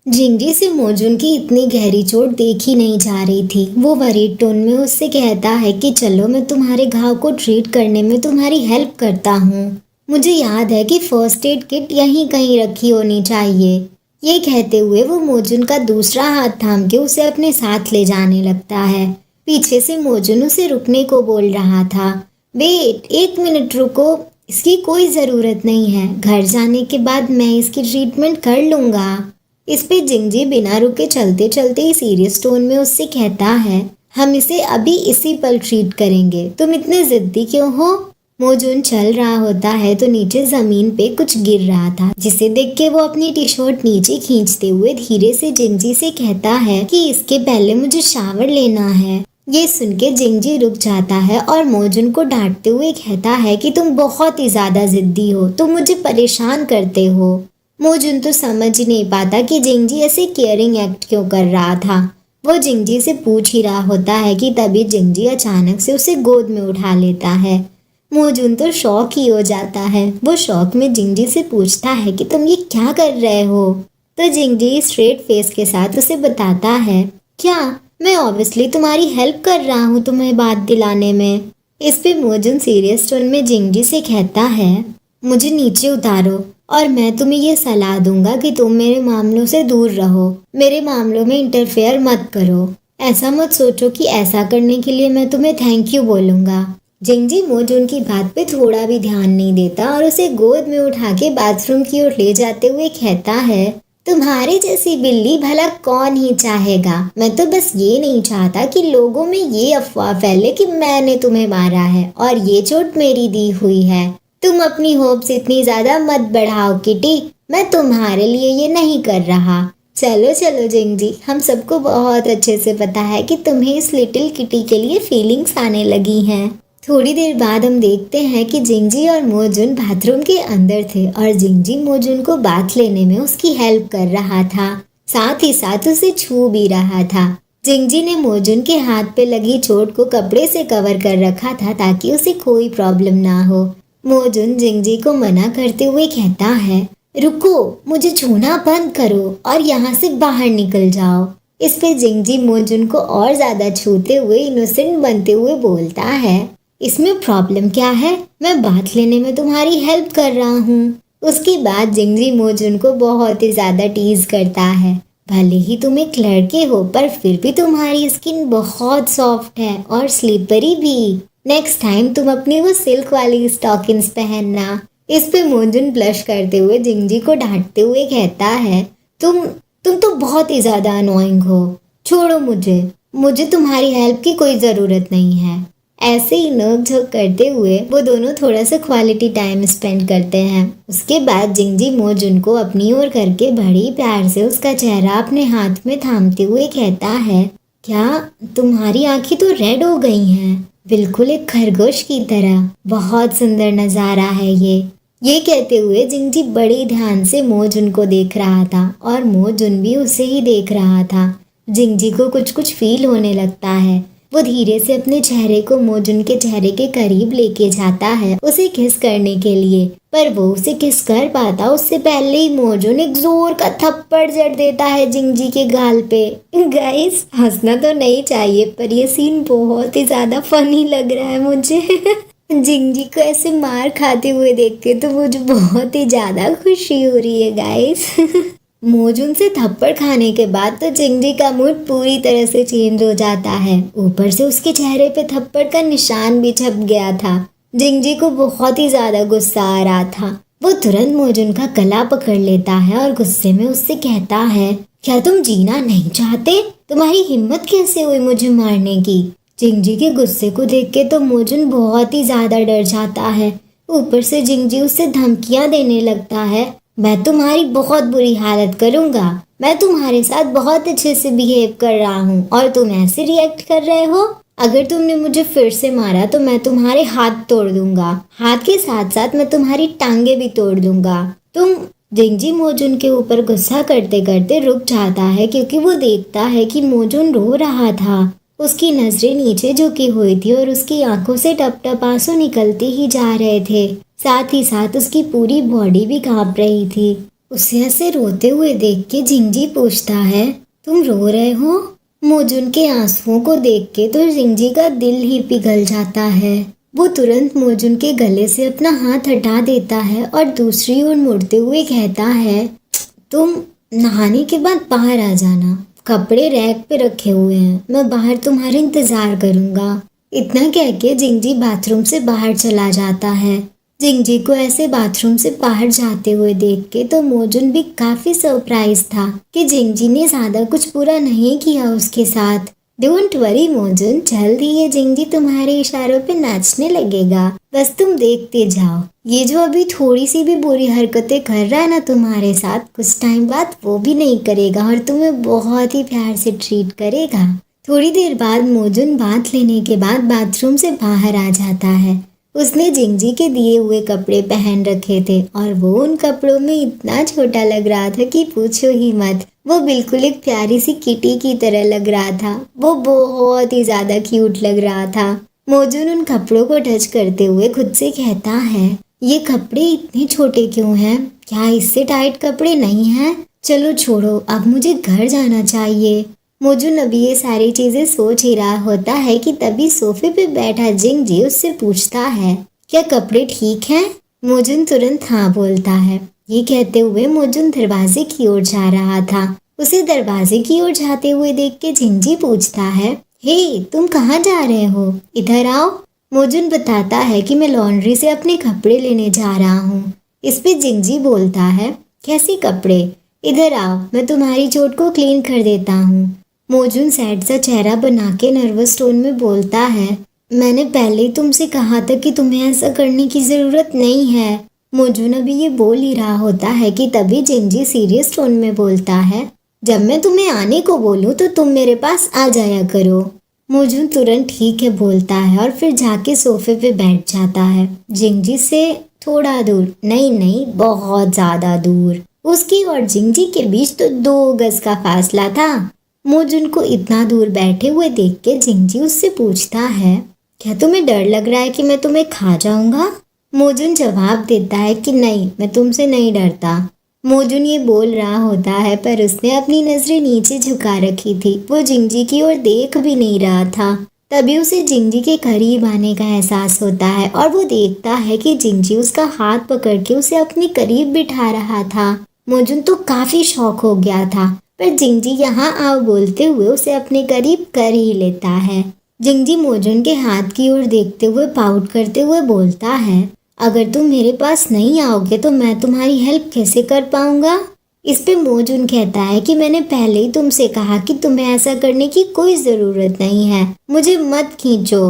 जिंजी से मोजुन की इतनी गहरी चोट देखी नहीं जा रही थी। वो वरीड टोन में उससे कहता है कि चलो मैं तुम्हारे घाव को ट्रीट करने में तुम्हारी हेल्प करता हूँ। मुझे याद है कि फर्स्ट एड किट यहीं कहीं रखी होनी चाहिए। ये कहते हुए वो मोजुन का दूसरा हाथ थाम के उसे अपने साथ ले जाने लगता है। पीछे से मोजुन उसे रुकने को बोल रहा था। वेट, 1 मिनट रुको, इसकी कोई ज़रूरत नहीं है। घर जाने के बाद मैं इसकी ट्रीटमेंट कर लूँगा। इस पे जिंजी बिना रुके चलते चलते ही सीरियस टोन में उससे कहता है, हम इसे अभी इसी पल ट्रीट करेंगे, तुम इतने जिद्दी क्यों हो। मोजुन चल रहा होता है तो नीचे जमीन पे कुछ गिर रहा था, जिसे देख के वो अपनी टी शर्ट नीचे खींचते हुए धीरे से जिंजी से कहता है कि इसके पहले मुझे शावर लेना है। ये सुन के जिंजी रुक जाता है और मोजुन को डांटते हुए कहता है कि तुम बहुत ही ज्यादा जिद्दी हो, तुम मुझे परेशान करते हो। मोजुन तो समझ ही नहीं पाता कि जिंजी ऐसे केयरिंग एक्ट क्यों कर रहा था। वो जिंजी से पूछ ही रहा होता है कि तभी जिंजी अचानक से उसे गोद में उठा लेता है। मोजुन तो शॉक ही हो जाता है। वो शॉक में जिंजी से पूछता है कि तुम ये क्या कर रहे हो। तो जिंजी स्ट्रेट फेस के साथ उसे बताता है, क्या मैं ऑब्वियसली तुम्हारी हेल्प कर रहा हूँ तुम्हें बात दिलाने में। इस पे मोजुन सीरियस टोन में जिंजी से कहता है, मुझे नीचे उतारो और मैं तुम्हें ये सलाह दूंगा कि तुम मेरे मामलों से दूर रहो, मेरे मामलों में इंटरफेयर मत करो। ऐसा मत सोचो कि ऐसा करने के लिए मैं तुम्हें थैंक यू बोलूंगा। जिंजी मोजुन की बात पे थोड़ा भी ध्यान नहीं देता और उसे गोद में उठा के बाथरूम की ओर ले जाते हुए कहता है, तुम्हारे जैसी बिल्ली भला कौन ही चाहेगा। मैं तो बस ये नहीं चाहता कि लोगों में ये अफवाह फैले कि मैंने तुम्हें मारा है और ये चोट मेरी दी हुई है। तुम अपनी होप्स इतनी ज्यादा मत बढ़ाओ किटी, मैं तुम्हारे लिए ये नहीं कर रहा। चलो चलो जिंजी, हम सबको बहुत अच्छे से पता है कि तुम्हें इस लिटिल किटी के लिए फीलिंग्स आने लगी हैं। थोड़ी देर बाद हम देखते हैं कि जिंजी और मोजुन बाथरूम के अंदर थे और जिंजी मोजुन को बाथ लेने में उसकी हेल्प कर रहा था, साथ ही साथ उसे छू भी रहा था। जिंजी ने मोजुन के हाथ पे लगी चोट को कपड़े से कवर कर रखा था ताकि उसे कोई प्रॉब्लम ना हो। मोजुन जिंजी को मना करते हुए कहता है, रुको, मुझे छूना बंद करो और यहाँ से बाहर निकल जाओ। इस पे जिंजी मोजुन को और ज्यादा छूते हुए इनोसेंट बनते हुए बोलता है, इसमें प्रॉब्लम क्या है, मैं बात लेने में तुम्हारी हेल्प कर रहा हूँ। उसके बाद जिंजी मोजुन को बहुत ही ज्यादा टीज करता है। भले ही तुम एक लड़के हो पर फिर भी तुम्हारी स्किन बहुत सॉफ्ट है और स्लीपरी भी। नेक्स्ट टाइम तुम अपनी वो सिल्क वाली स्टॉकिंग्स पहनना। इस पे मोजुन ब्लश करते हुए जिंजी को डांटते हुए कहता है, तुम तो बहुत ही ज्यादा अनोइंग हो, छोड़ो मुझे तुम्हारी हेल्प की कोई जरूरत नहीं है। ऐसे ही नोक झोंक करते हुए वो दोनों थोड़ा सा क्वालिटी टाइम स्पेंड करते हैं। उसके बाद जिंजी मोजुन को अपनी ओर करके बड़ी प्यार से उसका चेहरा अपने हाथ में थामते हुए कहता है, क्या तुम्हारी आंखें तो रेड हो गई हैं, बिल्कुल एक खरगोश की तरह। बहुत सुंदर नजारा है ये कहते हुए जिंजी बड़े ध्यान से मोजुन को देख रहा था और मोजुन भी उसे ही देख रहा था। जिंजी को कुछ कुछ फील होने लगता है। वो धीरे से अपने चेहरे को मोजुन के चेहरे के करीब लेके जाता है उसे किस करने के लिए, पर वो उसे किस कर पाता उससे पहले ही मोजुन एक जोर का थप्पड़ जड़ देता है जिंजी के गाल पे। गाइस, हंसना तो नहीं चाहिए पर ये सीन बहुत ही ज्यादा फनी लग रहा है मुझे। जिंजी को ऐसे मार खाते हुए देख के तो मुझे बहुत ही ज्यादा खुशी हो रही है गाइस। मोजुन से थप्पड़ खाने के बाद तो जिंजी का मूड पूरी तरह से चेंज हो जाता है। ऊपर से उसके चेहरे पे थप्पड़ का निशान भी छप गया था। जिंजी को बहुत ही ज्यादा गुस्सा आ रहा था। वो तुरंत मोजुन का गला पकड़ लेता है और गुस्से में उससे कहता है, क्या तुम जीना नहीं चाहते? तुम्हारी हिम्मत कैसे हुई मुझे मारने की? जिंजी के गुस्से को देख के तो मोजुन बहुत ही ज्यादा डर जाता है। ऊपर से जिंजी उसे धमकियां देने लगता है, मैं तुम्हारी बहुत बुरी हालत करूंगा, मैं तुम्हारे साथ बहुत अच्छे से बिहेव कर रहा हूँ और तुम ऐसे रिएक्ट कर रहे हो। अगर तुमने मुझे फिर से मारा तो मैं तुम्हारे हाथ तोड़ दूंगा, हाथ के साथ साथ मैं तुम्हारी टांगे भी तोड़ दूंगा। जिंजी मोजुन के ऊपर गुस्सा करते करते रुक जाता है क्योंकि वो देखता है कि मोजुन रो रहा था। उसकी नजरें नीचे झुकी हुई थी और उसकी आंखों से टप टप आंसू निकलते ही जा रहे थे। साथ ही साथ उसकी पूरी बॉडी भी कांप रही थी। उसे ऐसे रोते हुए देख के जिंजी पूछता है, तुम रो रहे हो? मोजून के आंसुओं को देख के तो जिंजी का दिल ही पिघल जाता है। वो तुरंत मोजून के गले से अपना हाथ हटा देता है और दूसरी ओर मुड़ते हुए कहता है, तुम नहाने के बाद बाहर आ जाना, कपड़े रैक पे रखे हुए हैं, मैं बाहर तुम्हारा इंतजार करूंगा। इतना कह के जिंजी बाथरूम से बाहर चला जाता है। जिंजी को ऐसे बाथरूम से बाहर जाते हुए देख के तो मोजून भी काफी सरप्राइज था कि जिंजी ने ज्यादा कुछ बुरा नहीं किया उसके साथ। डोंट वरी मोजून, जल्द ही ये जिंजी तुम्हारे इशारों पे नाचने लगेगा, बस तुम देखते जाओ। ये जो अभी थोड़ी सी भी बुरी हरकतें कर रहा है ना तुम्हारे साथ, कुछ टाइम बाद वो भी नहीं करेगा और तुम्हें बहुत ही प्यार से ट्रीट करेगा। थोड़ी देर बाद मोजून बाथ लेने के बाद बाथरूम से बाहर आ जाता है। उसने जिंजी के दिए हुए कपड़े पहन रखे थे और वो उन कपड़ों में इतना छोटा लग रहा था कि पूछो ही मत। वो बिल्कुल एक प्यारी सी किटी की तरह लग रहा था। वो बहुत ही ज्यादा क्यूट लग रहा था। मोजून उन कपड़ों को टच करते हुए खुद से कहता है, ये कपड़े इतने छोटे क्यों हैं? क्या इससे टाइट कपड़े नहीं हैं? चलो छोड़ो, अब मुझे घर जाना चाहिए। मोजून अभी ये सारी चीजें सोच ही रहा होता है कि तभी सोफे पे बैठा जिंजी उससे पूछता है, क्या कपड़े ठीक हैं? मोजून तुरंत हाँ बोलता है। ये कहते हुए मोजून दरवाजे की ओर जा रहा था। उसे दरवाजे की ओर जाते हुए देख के जिंजी पूछता है, हे तुम कहाँ जा रहे हो? इधर आओ। मोजून बताता है कि मैं लॉन्ड्री से अपने कपड़े लेने जा रहा हूँ। इस पे जिंजी बोलता है, कैसे कपड़े? इधर आओ, मैं तुम्हारी चोट को क्लीन कर देता हूँ। मोजून सैड सा चेहरा बना के नर्वस टोन में बोलता है, मैंने पहले ही तुमसे कहा था कि तुम्हें ऐसा करने की जरूरत नहीं है। मोजून अभी ये बोल ही रहा होता है कि तभी जिंजी सीरियस टोन में बोलता है, जब मैं तुम्हें आने को बोलूं तो तुम मेरे पास आ जाया करो। मोजून तुरंत ठीक है बोलता है और फिर जाके सोफे पे बैठ जाता है। जिंजी से थोड़ा दूर, नहीं बहुत ज्यादा दूर। उसकी और जिंजी के बीच तो 2 गज का फासला था। मोजून को इतना दूर बैठे हुए देख के जिंजी उससे पूछता है, क्या तुम्हें डर लग रहा है कि मैं तुम्हें खा जाऊंगा? मोजून जवाब देता है कि नहीं, मैं तुमसे नहीं डरता। मोजून ये बोल रहा होता है पर उसने अपनी नजरें नीचे झुका रखी थी। वो जिंजी की ओर देख भी नहीं रहा था। तभी उसे जिंजी के करीब आने का एहसास होता है और वो देखता है कि जिंजी उसका हाथ पकड़ के उसे अपने करीब बिठा रहा था। मोजून तो काफी शॉक हो गया था, पर जिंजी यहाँ आओ बोलते हुए उसे अपने करीब कर ही लेता है। जिंजी मोजून के हाथ की ओर देखते हुए पाउट करते हुए बोलता है, अगर तुम मेरे पास नहीं आओगे तो मैं तुम्हारी हेल्प कैसे कर पाऊंगा? इस पे मोजून कहता है कि मैंने पहले ही तुमसे कहा कि तुम्हें ऐसा करने की कोई जरूरत नहीं है, मुझे मत खींचो।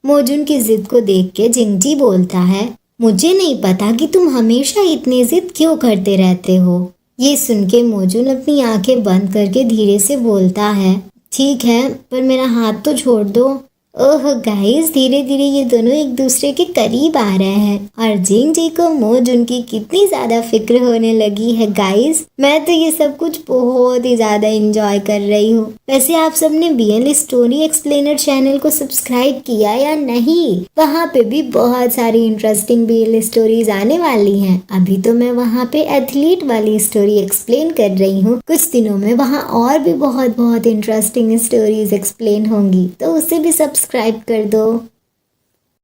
मोजून की जिद को देख के जिंजी बोलता है, मुझे नहीं पता कि तुम हमेशा इतनी जिद क्यों करते रहते हो। ये सुन के मोजून अपनी आंखें बंद करके धीरे से बोलता है, ठीक है पर मेरा हाथ तो छोड़ दो। ओह गाइस, धीरे धीरे ये दोनों एक दूसरे के करीब आ रहे हैं और जिंजी को मोजून की कितनी ज्यादा फिक्र होने लगी है गाइस। मैं तो ये सब कुछ बहुत ही ज्यादा एंजॉय कर रही हूँ। वैसे आप सबने BL स्टोरी एक्सप्लेनर चैनल को सब्सक्राइब किया या नहीं? वहाँ पे भी बहुत सारी इंटरेस्टिंग BL स्टोरीज आने वाली हैं। अभी तो मैं वहाँ पे एथलीट वाली स्टोरी एक्सप्लेन कर रही हूँ। कुछ दिनों में वहाँ और भी बहुत इंटरेस्टिंग स्टोरीज एक्सप्लेन होंगी, तो उसे भी सब्सक्राइब कर दो।